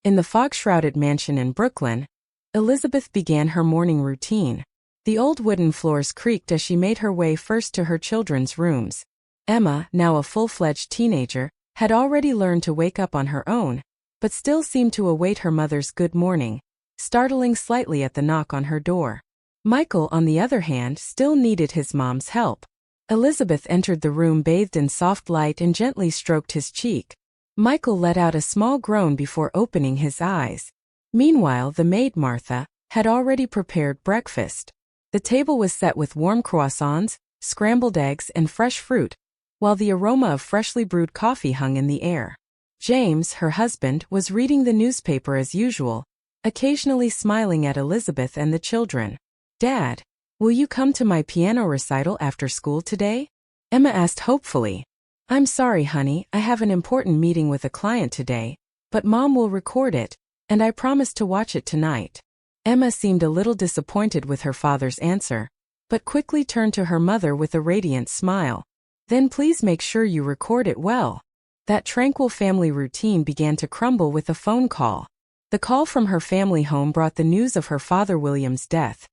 In the fog-shrouded mansion in Brooklyn, Elizabeth began her morning routine. The old wooden floors creaked as she made her way first to her children's rooms. Emma, now a full-fledged teenager, had already learned to wake up on her own, but still seemed to await her mother's good morning, startling slightly at the knock on her door. Michael, on the other hand, still needed his mom's help. Elizabeth entered the room bathed in soft light and gently stroked his cheek. Michael let out a small groan before opening his eyes. Meanwhile, the maid Martha had already prepared breakfast. The table was set with warm croissants, scrambled eggs, and fresh fruit, while the aroma of freshly brewed coffee hung in the air. James, her husband, was reading the newspaper as usual, occasionally smiling at Elizabeth and the children. "Dad, will you come to my piano recital after school today?" Emma asked hopefully. "I'm sorry, honey, I have an important meeting with a client today, but Mom will record it, and I promise to watch it tonight." Emma seemed a little disappointed with her father's answer, but quickly turned to her mother with a radiant smile. "Then please make sure you record it well." That tranquil family routine began to crumble with a phone call. The call from her family home brought the news of her father William's death.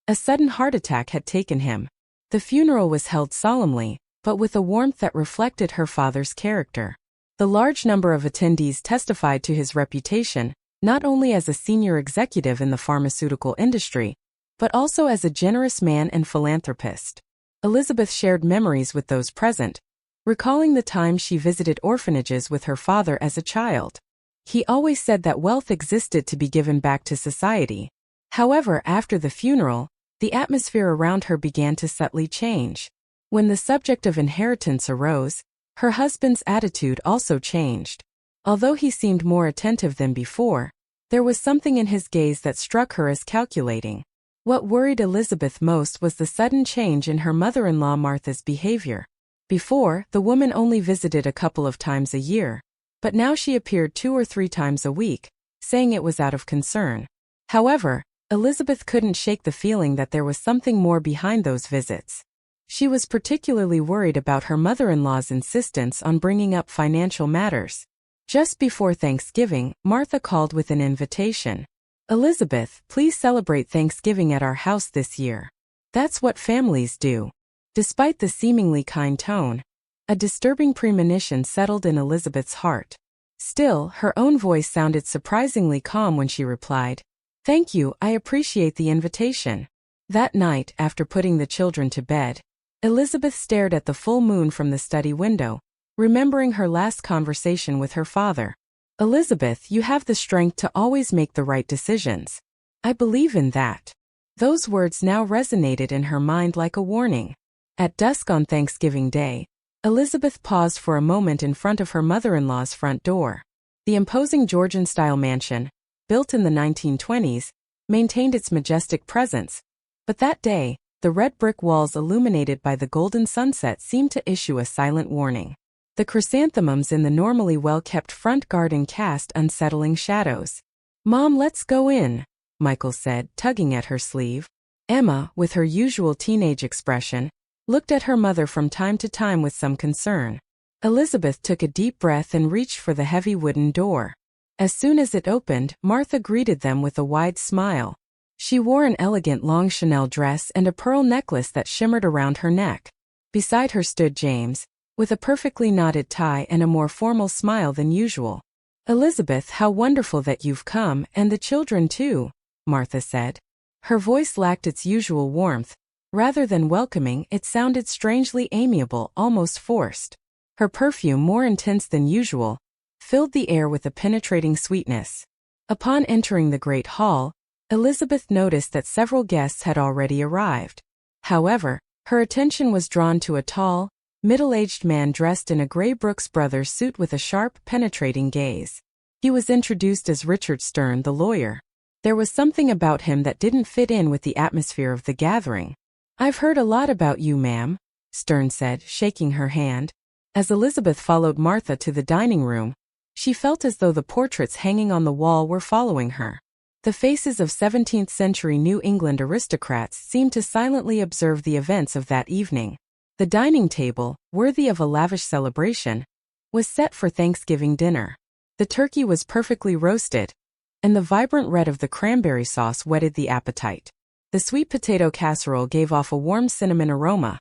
A sudden heart attack had taken him. The funeral was held solemnly, but with a warmth that reflected her father's character. The large number of attendees testified to his reputation, not only as a senior executive in the pharmaceutical industry, but also as a generous man and philanthropist. Elizabeth shared memories with those present, recalling the time she visited orphanages with her father as a child. He always said that wealth existed to be given back to society. However, after the funeral, the atmosphere around her began to subtly change. When the subject of inheritance arose, her husband's attitude also changed. Although he seemed more attentive than before, there was something in his gaze that struck her as calculating. What worried Elizabeth most was the sudden change in her mother-in-law Martha's behavior. Before, the woman only visited a couple of times a year, but now she appeared 2 or 3 times a week, saying it was out of concern. However, Elizabeth couldn't shake the feeling that there was something more behind those visits. She was particularly worried about her mother-in-law's insistence on bringing up financial matters. Just before Thanksgiving, Martha called with an invitation. "Elizabeth, please celebrate Thanksgiving at our house this year. That's what families do." Despite the seemingly kind tone, a disturbing premonition settled in Elizabeth's heart. Still, her own voice sounded surprisingly calm when she replied, "Thank you, I appreciate the invitation." That night, after putting the children to bed, Elizabeth stared at the full moon from the study window, remembering her last conversation with her father. "Elizabeth, you have the strength to always make the right decisions. I believe in that." Those words now resonated in her mind like a warning. At dusk on Thanksgiving Day, Elizabeth paused for a moment in front of her mother-in-law's front door. The imposing Georgian-style mansion, built in the 1920s, maintained its majestic presence, but that day, the red brick walls illuminated by the golden sunset seemed to issue a silent warning. The chrysanthemums in the normally well-kept front garden cast unsettling shadows. "Mom, let's go in," Michael said, tugging at her sleeve. Emma, with her usual teenage expression, looked at her mother from time to time with some concern. Elizabeth took a deep breath and reached for the heavy wooden door. As soon as it opened, Martha greeted them with a wide smile. She wore an elegant long Chanel dress and a pearl necklace that shimmered around her neck. Beside her stood James, with a perfectly knotted tie and a more formal smile than usual. "Elizabeth, how wonderful that you've come, and the children too," Martha said. Her voice lacked its usual warmth. Rather than welcoming, it sounded strangely amiable, almost forced. Her perfume, more intense than usual, filled the air with a penetrating sweetness. Upon entering the great hall, Elizabeth noticed that several guests had already arrived. However, her attention was drawn to a tall, middle-aged man dressed in a gray Brooks Brothers suit with a sharp, penetrating gaze. He was introduced as Richard Stern, the lawyer. There was something about him that didn't fit in with the atmosphere of the gathering. "I've heard a lot about you, ma'am," Stern said, shaking her hand. As Elizabeth followed Martha to the dining room, she felt as though the portraits hanging on the wall were following her. The faces of 17th-century New England aristocrats seemed to silently observe the events of that evening. The dining table, worthy of a lavish celebration, was set for Thanksgiving dinner. The turkey was perfectly roasted, and the vibrant red of the cranberry sauce whetted the appetite. The sweet potato casserole gave off a warm cinnamon aroma,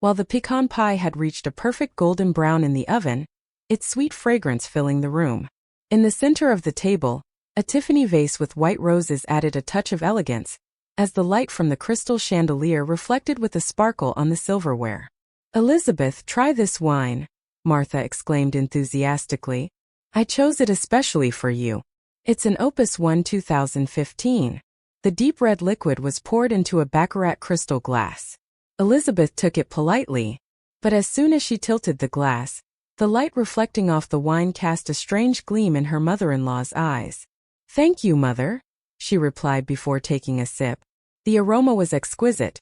while the pecan pie had reached a perfect golden brown in the oven, its sweet fragrance filling the room. In the center of the table, a Tiffany vase with white roses added a touch of elegance, as the light from the crystal chandelier reflected with a sparkle on the silverware. "Elizabeth, try this wine," Martha exclaimed enthusiastically. "I chose it especially for you. It's an Opus 1 2015. The deep red liquid was poured into a baccarat crystal glass. Elizabeth took it politely, but as soon as she tilted the glass, the light reflecting off the wine cast a strange gleam in her mother-in-law's eyes. "Thank you, Mother," she replied before taking a sip. The aroma was exquisite.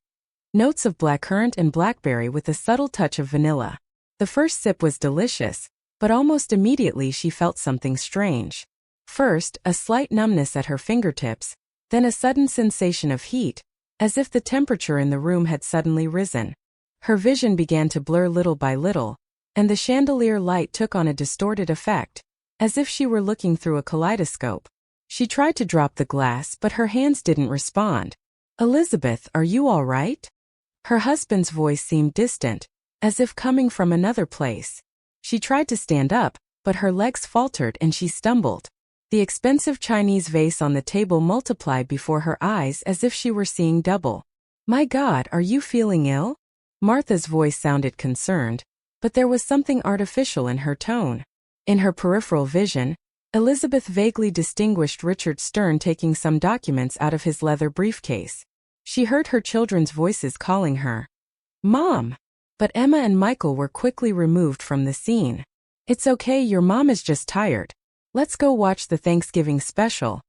Notes of blackcurrant and blackberry with a subtle touch of vanilla. The first sip was delicious, but almost immediately she felt something strange. First, a slight numbness at her fingertips, then a sudden sensation of heat, as if the temperature in the room had suddenly risen. Her vision began to blur little by little, and the chandelier light took on a distorted effect, as if she were looking through a kaleidoscope. She tried to drop the glass, but her hands didn't respond. "Elizabeth, are you all right?" Her husband's voice seemed distant, as if coming from another place. She tried to stand up, but her legs faltered and she stumbled. The expensive Chinese vase on the table multiplied before her eyes as if she were seeing double. "My God, are you feeling ill?" Martha's voice sounded concerned, but there was something artificial in her tone. In her peripheral vision, Elizabeth vaguely distinguished Richard Stern taking some documents out of his leather briefcase. She heard her children's voices calling her, "Mom!" But Emma and Michael were quickly removed from the scene. "It's okay, your mom is just tired. Let's go watch the Thanksgiving special,"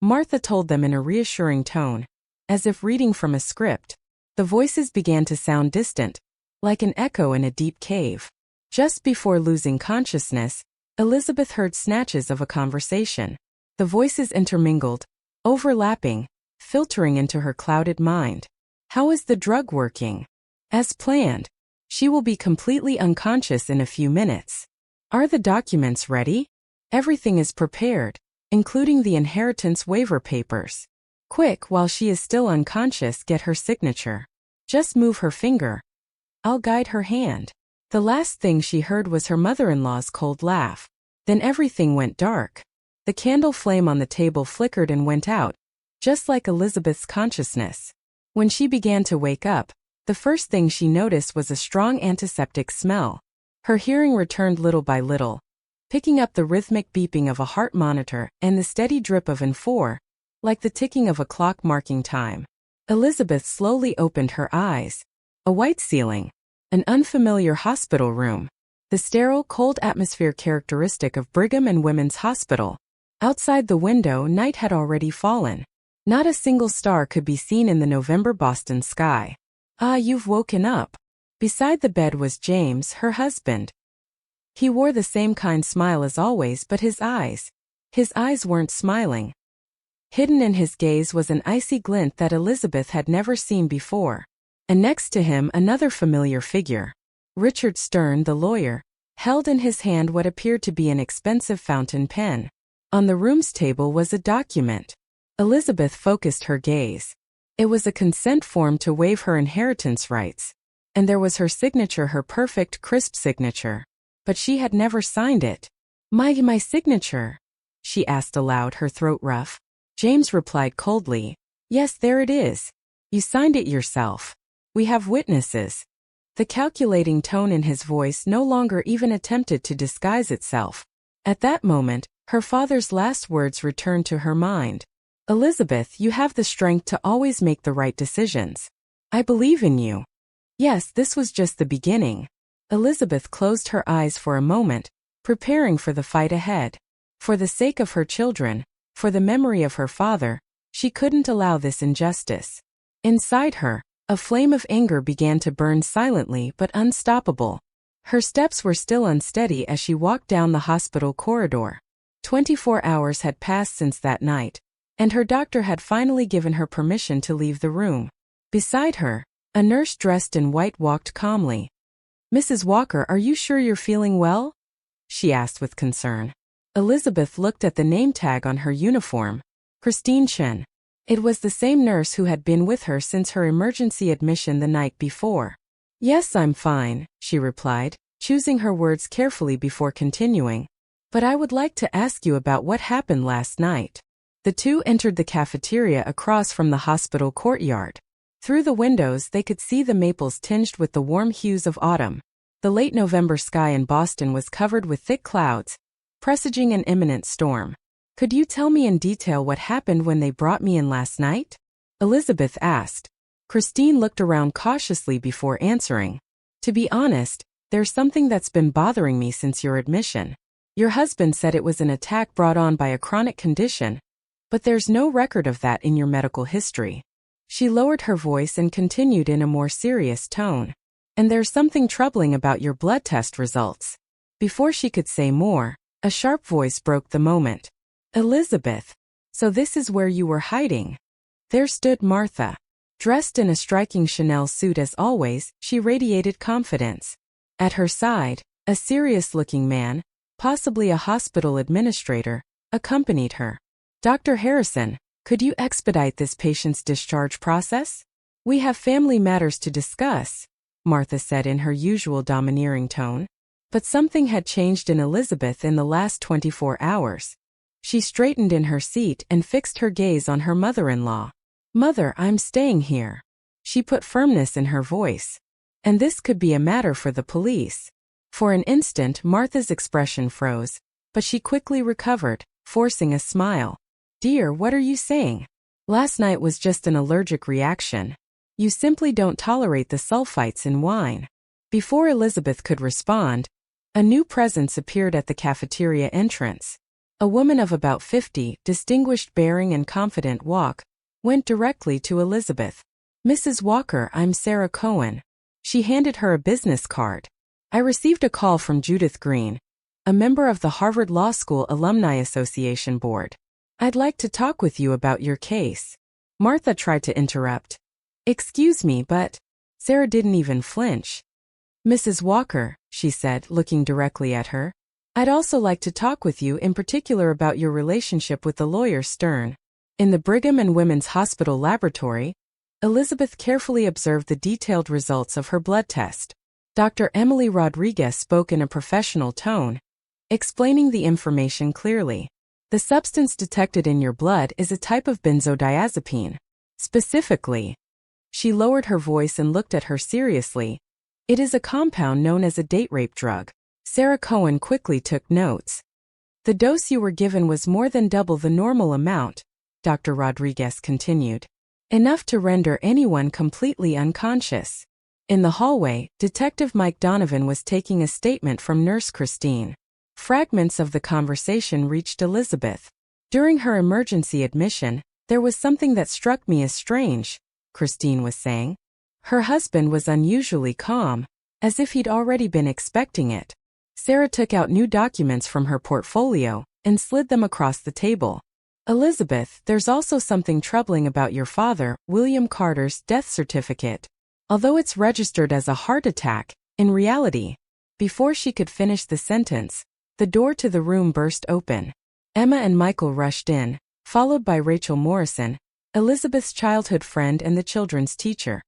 Martha told them in a reassuring tone, as if reading from a script. The voices began to sound distant, like an echo in a deep cave. Just before losing consciousness, Elizabeth heard snatches of a conversation. The voices intermingled, overlapping, filtering into her clouded mind. "How is the drug working?" "As planned. She will be completely unconscious in a few minutes." "Are the documents ready?" "Everything is prepared, including the inheritance waiver papers." "Quick, while she is still unconscious, get her signature. Just move her finger. I'll guide her hand." The last thing she heard was her mother-in-law's cold laugh. Then everything went dark. The candle flame on the table flickered and went out, just like Elizabeth's consciousness. When she began to wake up, the first thing she noticed was a strong antiseptic smell. Her hearing returned little by little, picking up the rhythmic beeping of a heart monitor and the steady drip of N4, like the ticking of a clock marking time. Elizabeth slowly opened her eyes. A white ceiling, an unfamiliar hospital room, the sterile, cold atmosphere characteristic of Brigham and Women's Hospital. Outside the window, night had already fallen. Not a single star could be seen in the November Boston sky. "Ah, you've woken up." Beside the bed was James, her husband. He wore the same kind smile as always, but his eyes weren't smiling. Hidden in his gaze was an icy glint that Elizabeth had never seen before. And next to him another familiar figure. Richard Stern, the lawyer, held in his hand what appeared to be an expensive fountain pen. On the room's table was a document. Elizabeth focused her gaze. It was a consent form to waive her inheritance rights. And there was her signature, her perfect, crisp signature. But she had never signed it. My signature?" she asked aloud, her throat rough. James replied coldly, "Yes, there it is. You signed it yourself. We have witnesses." The calculating tone in his voice no longer even attempted to disguise itself. At that moment, her father's last words returned to her mind. "Elizabeth, you have the strength to always make the right decisions. I believe in you." Yes, this was just the beginning. Elizabeth closed her eyes for a moment, preparing for the fight ahead. For the sake of her children, for the memory of her father, she couldn't allow this injustice. Inside her, a flame of anger began to burn silently but unstoppable. Her steps were still unsteady as she walked down the hospital corridor. 24 hours had passed since that night, and her doctor had finally given her permission to leave the room. Beside her, a nurse dressed in white walked calmly. "Mrs. Walker, are you sure you're feeling well?" she asked with concern. Elizabeth looked at the name tag on her uniform. Christine Chen. It was the same nurse who had been with her since her emergency admission the night before. Yes, I'm fine, she replied, choosing her words carefully before continuing. But I would like to ask you about what happened last night. The two entered the cafeteria across from the hospital courtyard. Through the windows they could see the maples tinged with the warm hues of autumn. The late November sky in Boston was covered with thick clouds, presaging an imminent storm. Could you tell me in detail what happened when they brought me in last night? Elizabeth asked. Christine looked around cautiously before answering. To be honest, there's something that's been bothering me since your admission. Your husband said it was an attack brought on by a chronic condition, but there's no record of that in your medical history. She lowered her voice and continued in a more serious tone. And there's something troubling about your blood test results. Before she could say more, a sharp voice broke the moment. Elizabeth, so this is where you were hiding. There stood Martha. Dressed in a striking Chanel suit as always, she radiated confidence. At her side, a serious-looking man, possibly a hospital administrator, accompanied her. Dr. Harrison, could you expedite this patient's discharge process? We have family matters to discuss, Martha said in her usual domineering tone. But something had changed in Elizabeth in the last 24 hours. She straightened in her seat and fixed her gaze on her mother-in-law. Mother, I'm staying here. She put firmness in her voice. And this could be a matter for the police. For an instant Martha's expression froze, but she quickly recovered, forcing a smile. Dear, what are you saying? Last night was just an allergic reaction. You simply don't tolerate the sulfites in wine. Before Elizabeth could respond, a new presence appeared at the cafeteria entrance. A woman of about 50, distinguished bearing and confident walk, went directly to Elizabeth. Mrs. Walker, I'm Sarah Cohen. She handed her a business card. I received a call from Judith Green, a member of the Harvard Law School Alumni Association Board. I'd like to talk with you about your case. Martha tried to interrupt. Excuse me, but... Sarah didn't even flinch. Mrs. Walker, she said, looking directly at her. I'd also like to talk with you in particular about your relationship with the lawyer Stern. In the Brigham and Women's Hospital laboratory, Elizabeth carefully observed the detailed results of her blood test. Dr. Emily Rodriguez spoke in a professional tone, explaining the information clearly. The substance detected in your blood is a type of benzodiazepine. Specifically, she lowered her voice and looked at her seriously. It is a compound known as a date rape drug. Sarah Cohen quickly took notes. The dose you were given was more than double the normal amount, Dr. Rodriguez continued. Enough to render anyone completely unconscious. In the hallway, Detective Mike Donovan was taking a statement from Nurse Christine. Fragments of the conversation reached Elizabeth. During her emergency admission, there was something that struck me as strange, Christine was saying. Her husband was unusually calm, as if he'd already been expecting it. Sarah took out new documents from her portfolio and slid them across the table. Elizabeth, there's also something troubling about your father, William Carter's death certificate. Although it's registered as a heart attack, in reality, before she could finish the sentence, the door to the room burst open. Emma and Michael rushed in, followed by Rachel Morrison, Elizabeth's childhood friend and the children's teacher.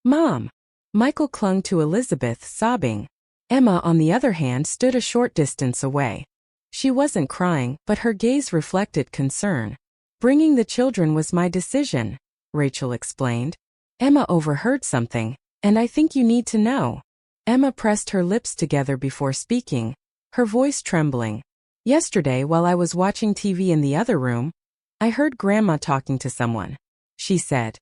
Mom! Michael clung to Elizabeth, sobbing. Emma, on the other hand, stood a short distance away. She wasn't crying, but her gaze reflected concern. Bringing the children was my decision, Rachel explained. Emma overheard something, and I think you need to know. Emma pressed her lips together before speaking, her voice trembling. Yesterday, while I was watching TV in the other room, I heard Grandma talking to someone. She said.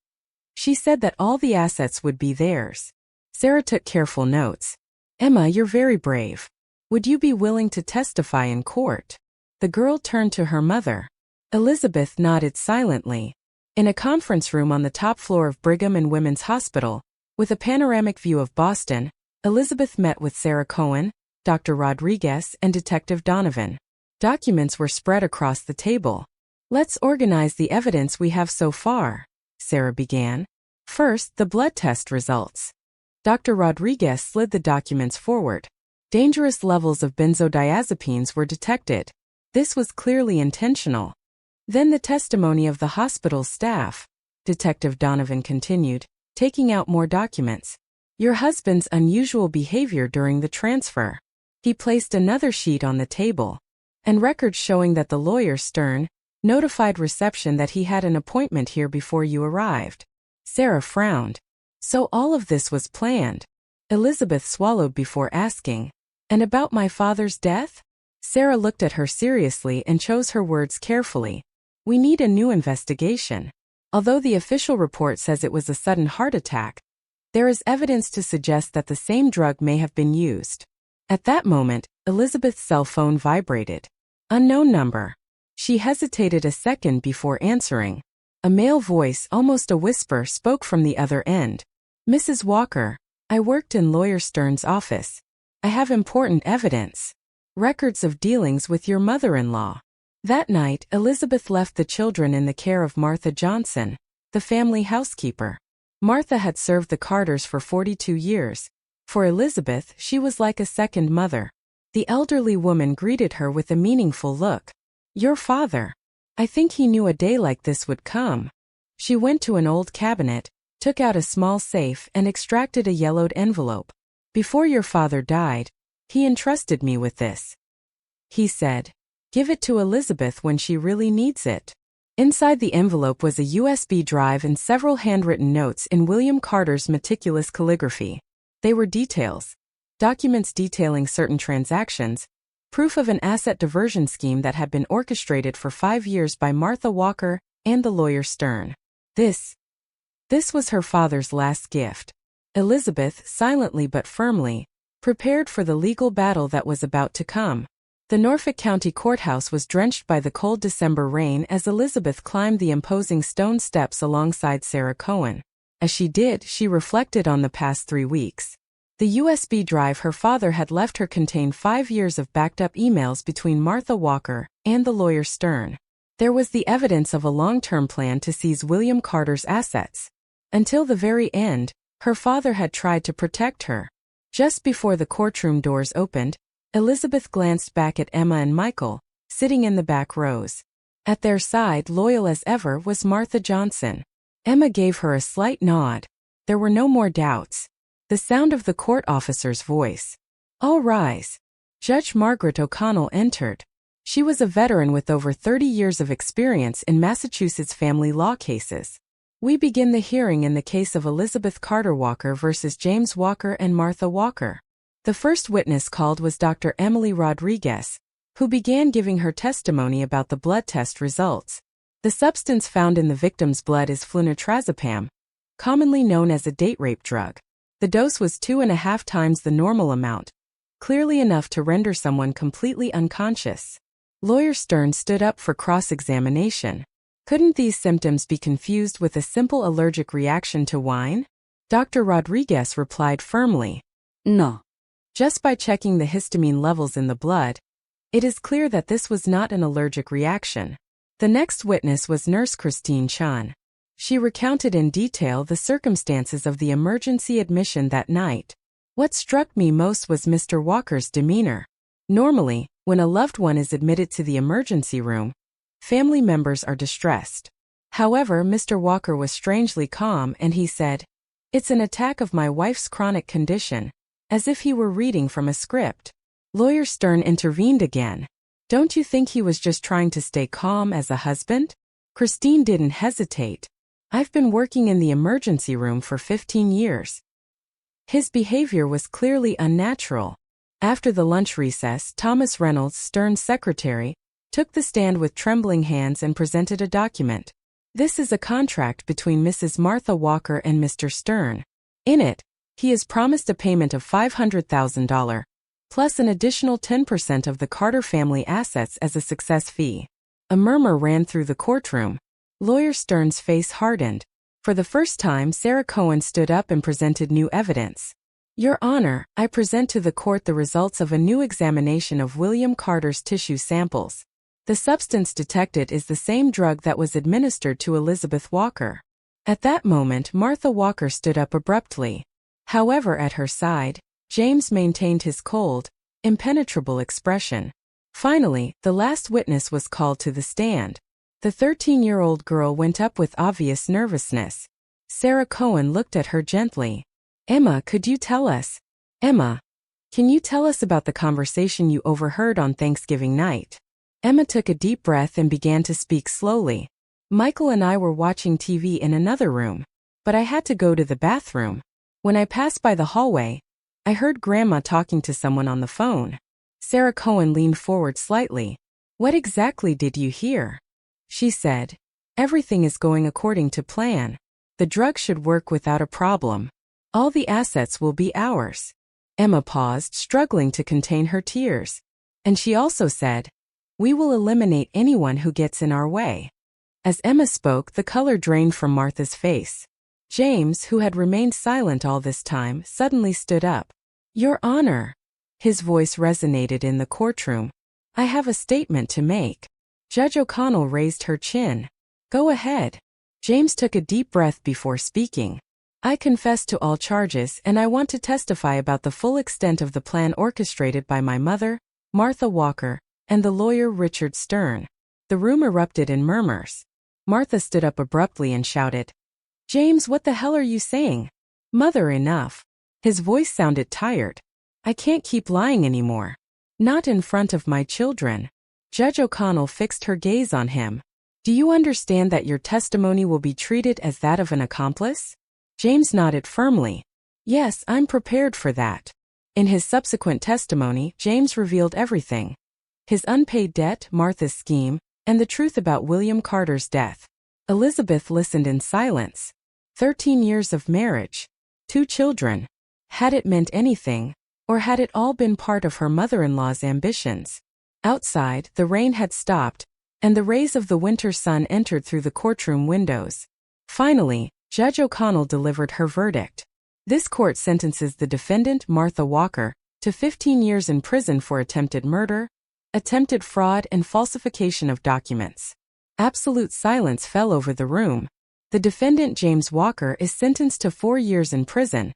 She said that all the assets would be theirs. Sarah took careful notes. Emma, you're very brave. Would you be willing to testify in court? The girl turned to her mother. Elizabeth nodded silently. In a conference room on the top floor of Brigham and Women's Hospital, with a panoramic view of Boston, Elizabeth met with Sarah Cohen, Dr. Rodriguez, and Detective Donovan. Documents were spread across the table. Let's organize the evidence we have so far, Sarah began. First, the blood test results. Dr. Rodriguez slid the documents forward. Dangerous levels of benzodiazepines were detected. This was clearly intentional. Then the testimony of the hospital staff. Detective Donovan continued, taking out more documents. Your husband's unusual behavior during the transfer. He placed another sheet on the table. And records showing that the lawyer Stern notified reception that he had an appointment here before you arrived. Sarah frowned. So all of this was planned. Elizabeth swallowed before asking. And about my father's death? Sarah looked at her seriously and chose her words carefully. We need a new investigation. Although the official report says it was a sudden heart attack, there is evidence to suggest that the same drug may have been used. At that moment, Elizabeth's cell phone vibrated. Unknown number. She hesitated a second before answering. A male voice, almost a whisper, spoke from the other end. Mrs. Walker, I worked in Lawyer Stern's office. I have important evidence. Records of dealings with your mother-in-law. That night, Elizabeth left the children in the care of Martha Johnson, the family housekeeper. Martha had served the Carters for 42 years. For Elizabeth, she was like a second mother. The elderly woman greeted her with a meaningful look. Your father. I think he knew a day like this would come. She went to an old cabinet, took out a small safe and extracted a yellowed envelope. Before your father died, he entrusted me with this. He said, give it to Elizabeth when she really needs it. Inside the envelope was a USB drive and several handwritten notes in William Carter's meticulous calligraphy. They were details. Documents detailing certain transactions, proof of an asset diversion scheme that had been orchestrated for 5 years by Martha Walker and the lawyer Stern. This was her father's last gift. Elizabeth, silently but firmly, prepared for the legal battle that was about to come. The Norfolk County Courthouse was drenched by the cold December rain as Elizabeth climbed the imposing stone steps alongside Sarah Cohen. As she did, she reflected on the past 3 weeks. The USB drive her father had left her contained 5 years of backed-up emails between Martha Walker and the lawyer Stern. There was the evidence of a long-term plan to seize William Carter's assets. Until the very end, her father had tried to protect her. Just before the courtroom doors opened, Elizabeth glanced back at Emma and Michael, sitting in the back rows. At their side, loyal as ever, was Martha Johnson. Emma gave her a slight nod. There were no more doubts. The sound of the court officer's voice. All rise. Judge Margaret O'Connell entered. She was a veteran with over 30 years of experience in Massachusetts family law cases. We begin the hearing in the case of Elizabeth Carter Walker versus James Walker and Martha Walker. The first witness called was Dr. Emily Rodriguez, who began giving her testimony about the blood test results. The substance found in the victim's blood is flunitrazepam, commonly known as a date rape drug. The dose was 2.5 times the normal amount, clearly enough to render someone completely unconscious. Lawyer Stern stood up for cross-examination. Couldn't these symptoms be confused with a simple allergic reaction to wine? Dr. Rodriguez replied firmly. No. Just by checking the histamine levels in the blood, it is clear that this was not an allergic reaction. The next witness was Nurse Christine Chan. She recounted in detail the circumstances of the emergency admission that night. What struck me most was Mr. Walker's demeanor. Normally, when a loved one is admitted to the emergency room, family members are distressed. However, Mr. Walker was strangely calm and he said, "It's an attack of my wife's chronic condition," as if he were reading from a script. Lawyer Stern intervened again. Don't you think he was just trying to stay calm as a husband? Christine didn't hesitate. I've been working in the emergency room for 15 years. His behavior was clearly unnatural. After the lunch recess, Thomas Reynolds, Stern's secretary, took the stand with trembling hands and presented a document. This is a contract between Mrs. Martha Walker and Mr. Stern. In it, he is promised a payment of $500,000, plus an additional 10% of the Carter family assets as a success fee. A murmur ran through the courtroom. Lawyer Stern's face hardened. For the first time, Sarah Cohen stood up and presented new evidence. Your Honor, I present to the court the results of a new examination of William Carter's tissue samples. The substance detected is the same drug that was administered to Elizabeth Walker. At that moment, Martha Walker stood up abruptly. However, at her side, James maintained his cold, impenetrable expression. Finally, the last witness was called to the stand. The 13-year-old girl went up with obvious nervousness. Sarah Cohen looked at her gently. Emma, could you tell us? Emma, can you tell us about the conversation you overheard on Thanksgiving night? Emma took a deep breath and began to speak slowly. Michael and I were watching TV in another room, but I had to go to the bathroom. When I passed by the hallway, I heard Grandma talking to someone on the phone. Sarah Cohen leaned forward slightly. What exactly did you hear? She said, everything is going according to plan. The drug should work without a problem. All the assets will be ours. Emma paused, struggling to contain her tears. And she also said, we will eliminate anyone who gets in our way. As Emma spoke, the color drained from Martha's face. James, who had remained silent all this time, suddenly stood up. Your Honor. His voice resonated in the courtroom. I have a statement to make. Judge O'Connell raised her chin. Go ahead. James took a deep breath before speaking. I confess to all charges, and I want to testify about the full extent of the plan orchestrated by my mother, Martha Walker, and the lawyer Richard Stern. The room erupted in murmurs. Martha stood up abruptly and shouted, James, what the hell are you saying? Mother, enough. His voice sounded tired. I can't keep lying anymore. Not in front of my children. Judge O'Connell fixed her gaze on him. Do you understand that your testimony will be treated as that of an accomplice? James nodded firmly. Yes, I'm prepared for that. In his subsequent testimony, James revealed everything. His unpaid debt, Martha's scheme, and the truth about William Carter's death. Elizabeth listened in silence. 13 years of marriage. 2 children. Had it meant anything, or had it all been part of her mother-in-law's ambitions? Outside, the rain had stopped, and the rays of the winter sun entered through the courtroom windows. Finally, Judge O'Connell delivered her verdict. This court sentences the defendant, Martha Walker, to 15 years in prison for attempted murder, attempted fraud, and falsification of documents. Absolute silence fell over the room. The defendant, James Walker, is sentenced to 4 years in prison,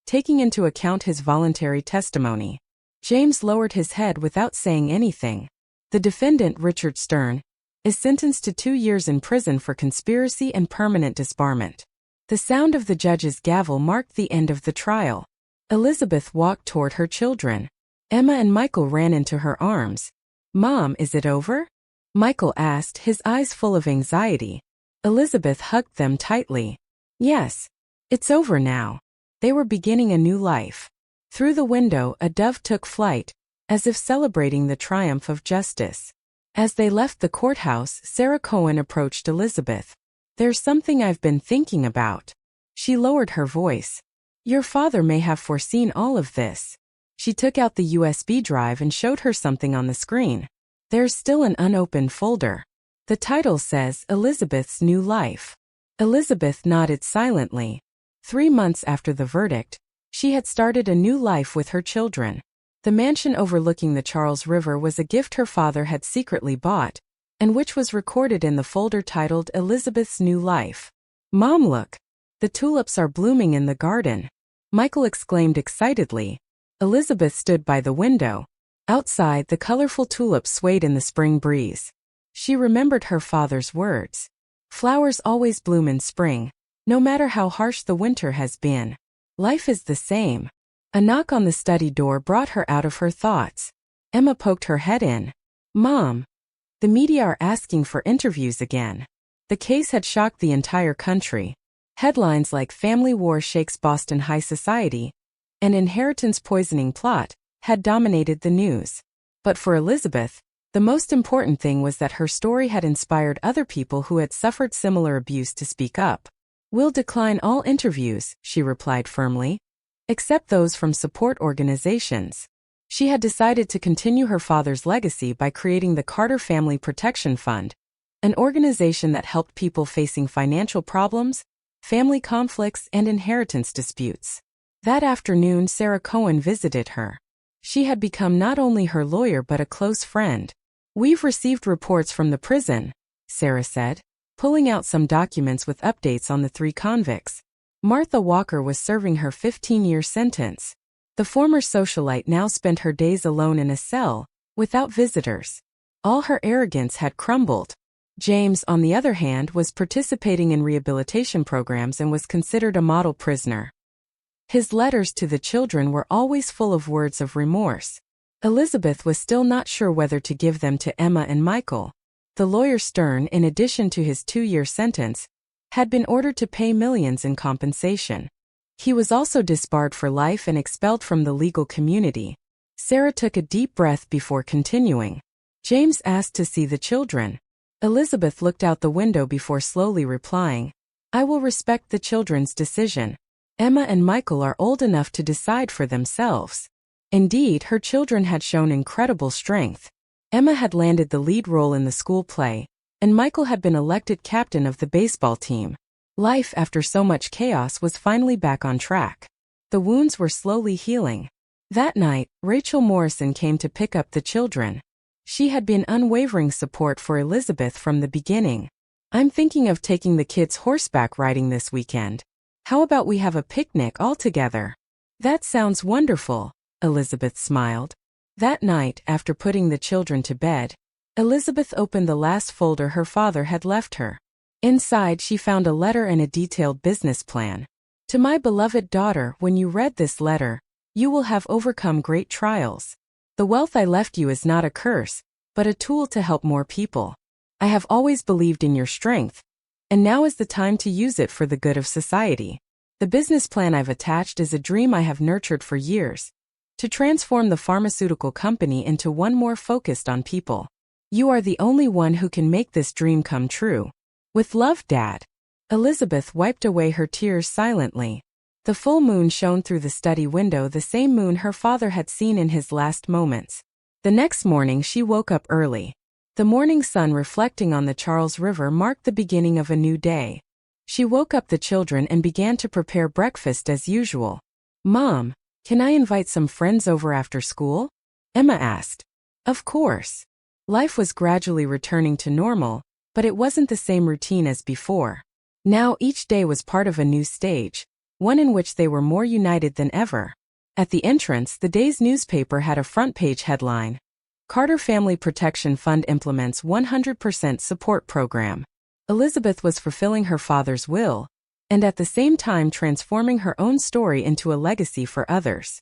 taking into account his voluntary testimony. James lowered his head without saying anything. The defendant, Richard Stern, is sentenced to 2 years in prison for conspiracy and permanent disbarment. The sound of the judge's gavel marked the end of the trial. Elizabeth walked toward her children. Emma and Michael ran into her arms. Mom, is it over? Michael asked, his eyes full of anxiety. Elizabeth hugged them tightly. Yes. It's over now. They were beginning a new life. Through the window, a dove took flight, as if celebrating the triumph of justice. As they left the courthouse, Sarah Cohen approached Elizabeth. There's something I've been thinking about. She lowered her voice. Your father may have foreseen all of this. She took out the USB drive and showed her something on the screen. There's still an unopened folder. The title says, Elizabeth's New Life. Elizabeth nodded silently. 3 months after the verdict, she had started a new life with her children. The mansion overlooking the Charles River was a gift her father had secretly bought, and which was recorded in the folder titled Elizabeth's New Life. Mom, look. The tulips are blooming in the garden. Michael exclaimed excitedly. Elizabeth stood by the window. Outside, the colorful tulips swayed in the spring breeze. She remembered her father's words. Flowers always bloom in spring, no matter how harsh the winter has been. Life is the same. A knock on the study door brought her out of her thoughts. Emma poked her head in. Mom. The media are asking for interviews again. The case had shocked the entire country. Headlines like Family War Shakes Boston High Society and Inheritance Poisoning Plot had dominated the news. But for Elizabeth, the most important thing was that her story had inspired other people who had suffered similar abuse to speak up. We'll decline all interviews, she replied firmly, except those from support organizations. She had decided to continue her father's legacy by creating the Carter Family Protection Fund, an organization that helped people facing financial problems, family conflicts, and inheritance disputes. That afternoon, Sarah Cohen visited her. She had become not only her lawyer but a close friend. We've received reports from the prison, Sarah said, pulling out some documents with updates on the 3 convicts. Martha Walker was serving her 15-year sentence. The former socialite now spent her days alone in a cell, without visitors. All her arrogance had crumbled. James, on the other hand, was participating in rehabilitation programs and was considered a model prisoner. His letters to the children were always full of words of remorse. Elizabeth was still not sure whether to give them to Emma and Michael. The lawyer Stern, in addition to his 2-year sentence, had been ordered to pay millions in compensation. He was also disbarred for life and expelled from the legal community. Sarah took a deep breath before continuing. James asked to see the children. Elizabeth looked out the window before slowly replying, "I will respect the children's decision. Emma and Michael are old enough to decide for themselves." Indeed, her children had shown incredible strength. Emma had landed the lead role in the school play, and Michael had been elected captain of the baseball team. Life after so much chaos was finally back on track. The wounds were slowly healing. That night, Rachel Morrison came to pick up the children. She had been unwavering support for Elizabeth from the beginning. "I'm thinking of taking the kids horseback riding this weekend. How about we have a picnic all together?" "That sounds wonderful," Elizabeth smiled. That night, after putting the children to bed, Elizabeth opened the last folder her father had left her. Inside, she found a letter and a detailed business plan. "To my beloved daughter, when you read this letter, you will have overcome great trials. The wealth I left you is not a curse, but a tool to help more people. I have always believed in your strength, and now is the time to use it for the good of society. The business plan I've attached is a dream I have nurtured for years, to transform the pharmaceutical company into one more focused on people. You are the only one who can make this dream come true. With love, Dad." Elizabeth wiped away her tears silently. The full moon shone through the study window, the same moon her father had seen in his last moments. The next morning she woke up early. The morning sun reflecting on the Charles River marked the beginning of a new day. She woke up the children and began to prepare breakfast as usual. "Mom, can I invite some friends over after school?" Emma asked. Of course. Life was gradually returning to normal, but it wasn't the same routine as before. Now each day was part of a new stage, one in which they were more united than ever. At the entrance, the day's newspaper had a front-page headline: "Carter Family Protection Fund implements 100% support program." Elizabeth was fulfilling her father's will, and at the same time transforming her own story into a legacy for others.